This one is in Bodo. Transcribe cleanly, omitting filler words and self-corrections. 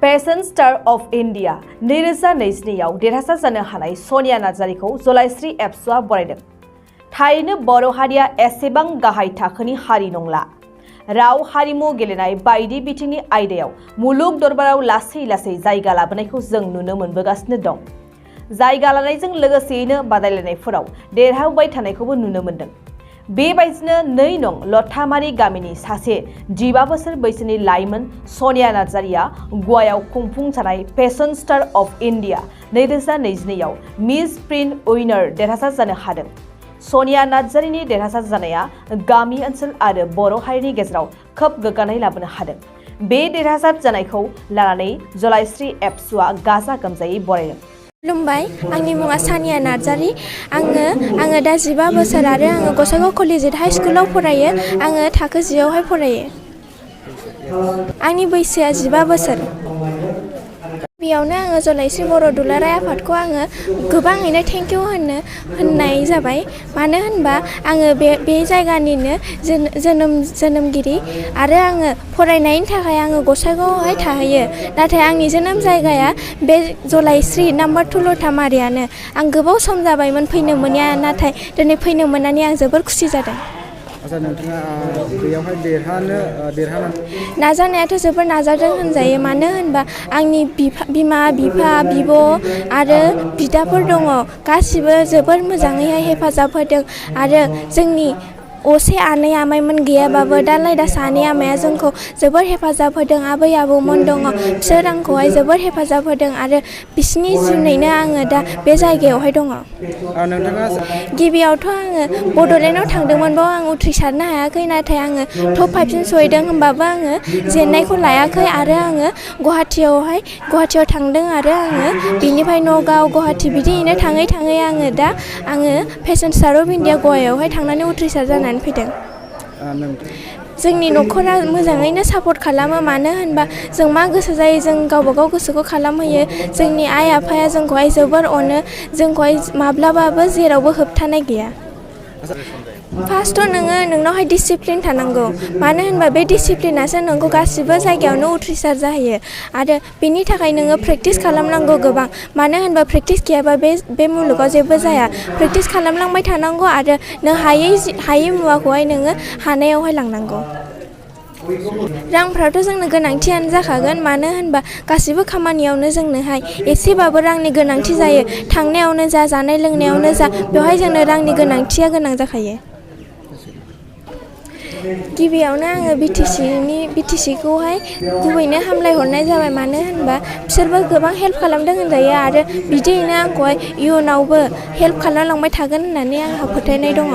फेशन स्टार अफ इंडिया 2022आव देरहासार जानो हानाय सनिया नार्जारीखौ जलाइस्रि एबसुआ बरायदों। थारैनो बर' हारिया एसेबां गाहाय थाखोनि हारि नंला। राव हारिमु गेलेनाय बायदि बिथिंनि आयदायाव मुलुग दरबाराव लासै लासै जायगा लाबोनायखौ जों नुनो मोनबोगासिनो दं। जायगा लानायजों लोगोसेयैनो बादायलायनायफोराव देरहाबाय थानायखौबो नुनो मोनदों। बेबायदिनो 2 नं लथामारि गामिनि सासे 15 बोसोर बैसोनि लाइमोन सनिया नार्जारीया गवायाव खुंफुंजानाय फेशन स्टार अफ इंडिया 2022आव मिस प्रिन्ट उइनार देरहासार जानो हादों। सनिया नार्जारीनि देरहासार जानाया गामि ओनसोल आरो बर' हारिनि गेजेराव खोब गोग्गानाय लाबोनो हादों। बे देरहासार जानायखौ लानानै जलाइस्रि एबसुआ गाजा गोमजायै बरायदों। खुलुमबाय, आंनि मुङा सानिया नार्जारी। आङो दा 15 बोसोर आरो आङो गसाइगाव कलेजियेट हाइ स्कुलाव फरायो। आङो थाखो 10 आवहाय फरायो। आंनि बैसोआ 15 बोसोर। बेयावनो आङो जलाइस्रि बर' दुलाराय आफादखौ आङो गोबाङैनो थेंक इउ होननाय जाबाय। मानो होनबा आङो बे जायगानिनो जोनोमगिरि आरो आङो फरायनायनि थाखाय आङो गसाइगावआवहाय थाहैयो। नाथाय आंनि जोनोम जायगाया बे जलाइस्रि नाम्बार 2 लथामारियानो। आं गोबाव सम जाबायमोन फैनो मोनैया, नाथाय दिनै फैनो मोननानै आं जोबोर खुसि जादों। नोंथाङा बेयावहाय देरहानो नाजानायाथ' जोबोर नाजादों होनजायो। मानो होनबा आंनि बिमा बिफा बिब' आरो बिदाफोर दङ। गासिबो जोबोर मोजाङैहाय हेफाजाब होदों आरो जोंनि असे आनै आमाइमोन गैयाबाबो दालाय दा सानै आमाया जोंखौ जोबोर हेफाजाब होदों। आबै आबौमोन दङ, बिसोर आंखौहाय जोबोर हेफाजाब होदों आरो बिसिनि जुनैनो आङो दा बे जायगायावहाय दङ। गिबियावथ' आङो बड'लेण्डआव थांदोंमोन, बाव आं उथ्रिसारनो हायाखै। नाथाय आङो टप 5 सिम सहैदों। होमबाबो आङो जेननायखौ लायाखै आरो आङो गुवाहाटियाव थांदों आरो आङो बिनिफ्राय नगाव गुवाहाटि बिदियैनो थाङै थाङै आङो फेशन स्टार अफ इण्डिया गवायावहाय थांनानै उथ्रिसार जानानै फैदों। जोंनि न'खरा मोजाङैनो सापर्ट खालामो। मानो होनबा जों मा गोसो जायो जों गावबा गाव गोसोखौ खालामहोयो। जोंनि आइ आफाया जोंखौहाय जोबोर अनो, जोंखौहाय माब्लाबाबो जेरावबो होबथानाय गैया। फार्स्टआव नोंनावहाय डिसिप्लिन थानांगौ। मानो होनबा बे डिसिप्लिनासो नोंखौ गासिबो जायगायावनो उथ्रिसार जाहैयो आरो बेनि थाखाय नोङो प्रेक्टिस खालामनांगौ गोबां। मानो होनबा प्रेक्टिस गैयाबा बे मुलुगाव जेबो जाया। प्रेक्टिस खालामलांबाय थानांगौ आरो नों हायै मुवाखौहाय नोङो हानायावहाय लांनांगौ। रांफ्राथ' जोंनो गोनांथियानो जाखागोन। मानो होनबा गासिबो खामानियावनो जोंनोहाय एसेबाबो रांनि गोनांथि जायो। थांनायावनो जा, जानाय लोंनायावनो जा, बेवहाय जोंनो रांनि गोनांथिया गोनां जाखायो। गिबियावनो आङो बिटिसिखौहाय गुबैनो हामलायहरनाय जाबाय। मानो होनबा बिसोरबो गोबां हेल्प खालामदों होनजायो आरो बिदियैनो आंखौहाय इयुनावबो हेल्प खालामलांबाय थागोन होननानै आंहा फोथायनाय दङ।